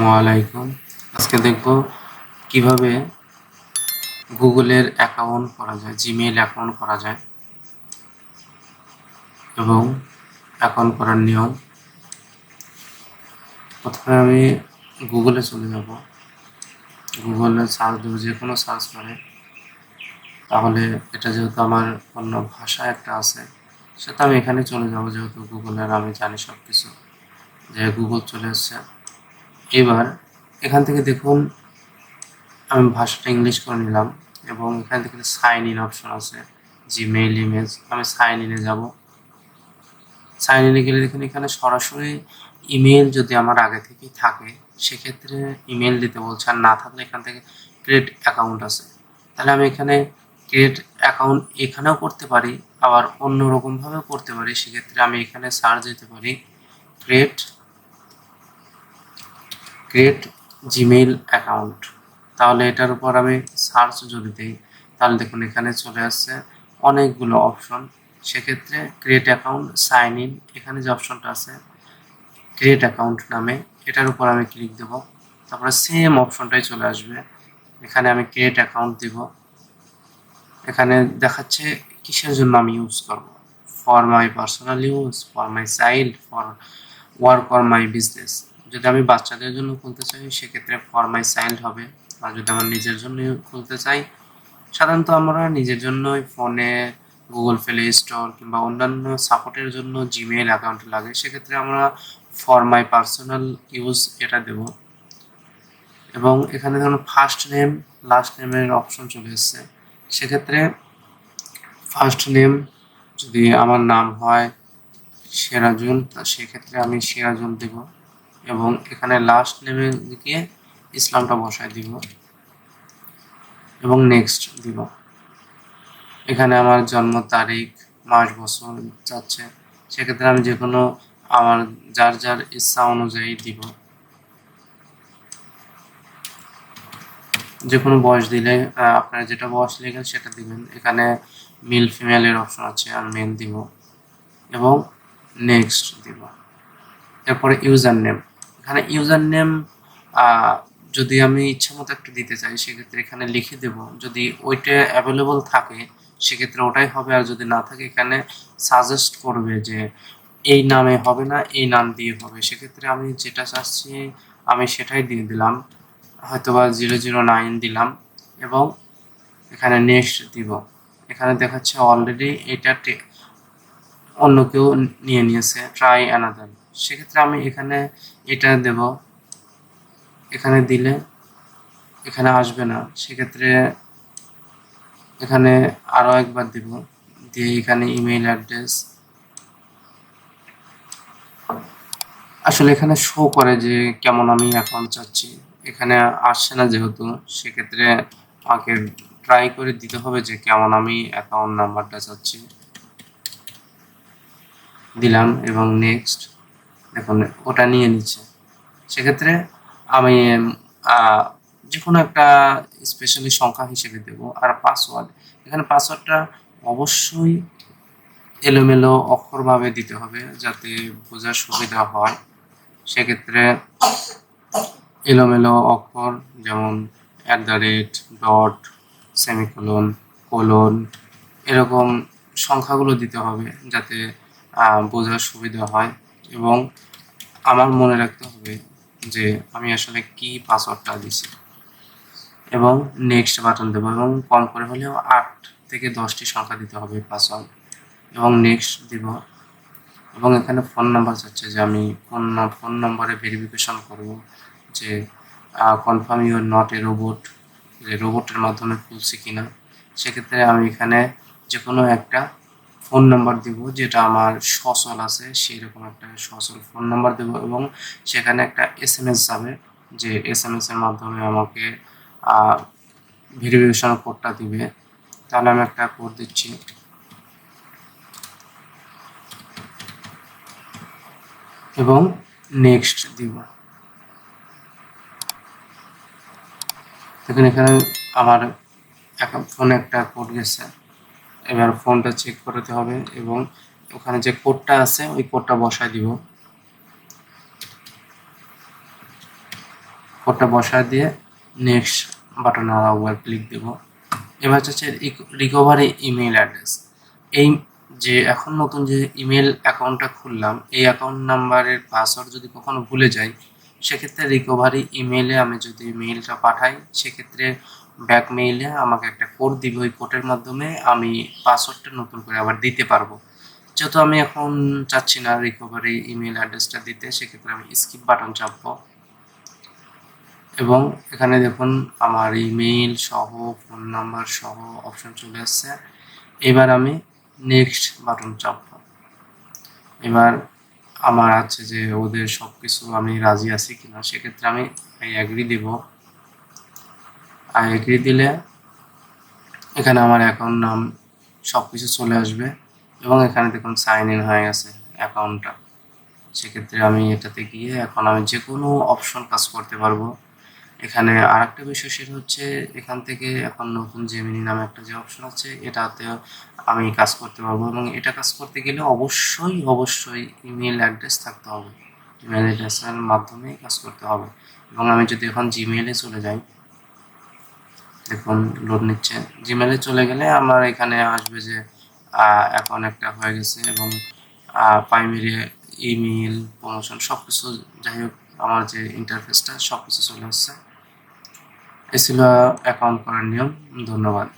আসসালামু আলাইকুম। আজকে দেখব কিভাবে গুগলের অ্যাকাউন্ট করা যায়, জিমেইল অ্যাকাউন্ট করা যায় এবং অ্যাকাউন্ট করার নিয়ম। প্রথমে আমি গুগলে চলে যাব। গুগলে সার্চ দেবো, যে কোনো সার্চ করে। তাহলে এটা যেহেতু আমার অন্য ভাষা একটা আছে, সেটা আমি এখানে চলে যাব, যেহেতু গুগলের আমি জানি সব কিছু, যে গুগল চলে এসছে। এবার এখান থেকে দেখুন, আমি ভাষাটা ইংলিশ করে নিলাম এবং এখান থেকে সাইন ইন অপশন আছে, জিমেইল ইমেজ। আমি সাইন ইনে যাব। সাইন ইনে গেলে দেখুন এখানে সরাসরি ইমেল যদি আমার আগে থেকেই থাকে সেক্ষেত্রে ইমেল দিতে বলছে, আর না থাকলে এখান থেকে ক্রিয়েট অ্যাকাউন্ট আছে। তাহলে আমি এখানে ক্রিয়েট অ্যাকাউন্ট এখানেও করতে পারি, আবার অন্যরকমভাবেও করতে পারি। সেক্ষেত্রে আমি এখানে সার্চ দিতে পারি ক্রিয়েট জিমেইল অ্যাকাউন্ট। তাহলে এটার উপর আমি সার্চ যদি দিই, তাহলে দেখুন এখানে চলে আসছে অনেকগুলো অপশন। সেক্ষেত্রে ক্রিয়েট অ্যাকাউন্ট, সাইন ইন, এখানে যে অপশনটা আছে ক্রিয়েট অ্যাকাউন্ট নামে, এটার উপর আমি ক্লিক দেব। তারপরে সেম অপশনটাই চলে আসবে। এখানে আমি ক্রিয়েট অ্যাকাউন্ট দিব। এখানে দেখাচ্ছে কিসের জন্য আমি ইউজ করব, for my personal use, for my child, for work or my business. যদি আমি বাচ্চাদের জন্য খুলতে চাই সেক্ষেত্রে ফর মাই চাইল্ড হবে, আর যদি আমার নিজের জন্য খুলতে চাই, সাধারণত আমরা নিজের জন্যই ফোনে গুগল প্লে স্টোর কিংবা অন্যান্য সাপোর্টের জন্য জিমেইল অ্যাকাউন্ট লাগে, সেক্ষেত্রে আমরা ফর মাই পার্সোনাল ইউজ এটা দেব। এবং এখানে ধরুন ফার্স্ট নেম লাস্ট নেমের অপশন চলে এসছে। সেক্ষেত্রে ফার্স্ট নেম যদি আমার নাম হয় সিরাজুল, সেক্ষেত্রে আমি সিরাজুল দেব এবং এখানে লাস্ট নেমে গিয়ে ইসলামটা বসায় দিব এবং নেক্সট দিব। এখানে আমার জন্ম তারিখ, মাস, বছর যাচ্ছে, সেক্ষেত্রে আমি যে কোনো আমার যার যার ইচ্ছা অনুযায়ী দিব। যে কোনো বয়স দিলে আপনারা যেটা বয়স লিখেন সেটা দিবেন। এখানে মেল ফিমেলের অপশন আছে, আর মেল দিব এবং নেক্সট দিব। এরপরে ইউজার নেম, এখানে ইউজার নেম যদি আমি ইচ্ছা মতো একটা দিতে চাই সেক্ষেত্রে এখানে লিখে দেব। যদি ওইটা অ্যাভেলেবল থাকে সেক্ষেত্রে ওটাই হবে, আর যদি না থাকে এখানে সাজেস্ট করবে যে এই নামে হবে না, এই নাম দিয়ে হবে। সেক্ষেত্রে আমি যেটা চাচ্ছি আমি সেটাই দিয়ে দিলাম, হয়তোবা 009 দিলাম এবং এখানে নেক্সট দিব। এখানে দেখাচ্ছে অলরেডি এটা অন্য কেউ নিয়ে নিয়েছে, ট্রাই অ্যানাদার। সেক্ষেত্রে আমি এখানে এটা দেব। এখানে দিলে এখানে আসবে না, সেক্ষেত্রে এখানে আরও একবার দিব, দিয়ে এখানে ইমেইল অ্যাড্রেস। আসলে এখানে শো করে যে কেমন আমি অ্যাকাউন্ট চাচ্ছি, এখানে আসছে না যেহেতু, সেক্ষেত্রে আমাকে ট্রাই করে দিতে হবে যে কেমন আমি অ্যাকাউন্ট নাম্বারটা চাচ্ছি। দিলাম এবং নেক্সট। দেখুন ওটা নিয়ে নিচ্ছে। সেক্ষেত্রে আমি যে কোনো একটা স্পেশালি সংখ্যা হিসেবে দেব। আর পাসওয়ার্ড, এখানে পাসওয়ার্ডটা অবশ্যই এলোমেলো অক্ষরভাবে দিতে হবে যাতে বোঝার সুবিধা হয়। সেক্ষেত্রে এলোমেলো অক্ষর যেমন @ সেমিকোলন, কোলন, এরকম সংখ্যাগুলো দিতে হবে যাতে বোঝার সুবিধা হয়। এবং আমার মনে রাখতে হবে যে আমি আসলে কি পাসওয়ার্ডটা দিছি এবং নেক্সট বাটন দেবো। এবং কম করে হলেও 8 থেকে 10টি সংখ্যা দিতে হবে পাসওয়ার্ড এবং নেক্সট দিব। এবং এখানে ফোন নাম্বার চাচ্ছে যে আমি ফোন নম্বরে ভেরিফিকেশন করব যে confirm you are not a robot, যে রোবটের মাধ্যমে খুলছি কিনা। সেক্ষেত্রে আমি এখানে যে কোনো একটা ফোন নাম্বার দেব যেটা আমার সচল আছে, সেই রকম একটা সচল ফোন নাম্বার দেব এবং সেখানে একটা SMS যাবে, যে SMS এর মাধ্যমে আমাকে ভেরিফিকেশন কোডটা দিবে। তাহলে আমি একটা কোড দিচ্ছি এবং নেক্সট দিব। দেখুন এখানে আমার ফোনে একটা কোড গেছে। এবার ফোনটা চেক করতে হবে এবং ওখানে যে কোডটা আছে ওই কোডটা বসায় দিব। কোডটা বসায় দিয়ে নেক্সট বাটনে আবার ক্লিক দেব। এবার হচ্ছে রিকভারি ইমেল অ্যাড্রেস। এই যে এখন নতুন যে ইমেল অ্যাকাউন্টটা খুললাম, এই অ্যাকাউন্ট নাম্বারের পাসওয়ার্ড যদি কখনো ভুলে যাই, সেক্ষেত্রে রিকভারি ইমেইলে আমি যদি মেইলটা পাঠাই, সেক্ষেত্রে ব্যাক মেইলে আমাকে একটা কোড দিবে। ওই কোডের মাধ্যমে আমি পাসওয়ার্ডটা নতুন করে আবার দিতে পারবো। যেহেতু আমি এখন চাচ্ছি না রিকভারি ইমেল অ্যাড্রেসটা দিতে, সেক্ষেত্রে আমি স্কিপ বাটন চাপবো এবং এখানে দেখুন আমার ইমেইল সহ ফোন নাম্বার সহ অপশন চলে আসছে। এবার আমি নেক্সট বাটন চাপবো। এবার আমার আছে যে ওদের সব কিছু আমি রাজি আছি কিনা, সেক্ষেত্রে আমি আই অ্যাগ্রি দিব। আই অ্যাগ্রি দিলে এখানে আমার অ্যাকাউন্ট নাম সব কিছু চলে আসবে এবং এখানে দেখুন সাইন ইন হয়ে গেছে অ্যাকাউন্টটা। সেক্ষেত্রে আমি এটাতে গিয়ে এখন আমি যে কোনো অপশন কাজ করতে পারবো। এখানে আরেকটা বিষয় সেটা হচ্ছে এখান থেকে এখন নতুন জেমিনি নামে একটা যে অপশন আছে, এটাতে আমি কাজ করতে পারবো এবং এটা কাজ করতে গেলে অবশ্যই ইমেল অ্যাড্রেস থাকতে হবে। ইমেল অ্যাড্রেসের মাধ্যমে কাজ করতে হবে। এবং আমি যদি এখন জিমেইলে চলে যাই, দেখুন লোড নিচ্ছে। জিমেইলে চলে গেলে আমার এখানে আসবে যে এখন একটা হয়ে গেছে এবং প্রাইমারি ইমেল প্রমোশন সব কিছু, যাই হোক আমার যে ইন্টারফেসটা সব কিছু চলে আসছে। এ ছিল অ্যাকাউন্ট করার নিয়ম। ধন্যবাদ।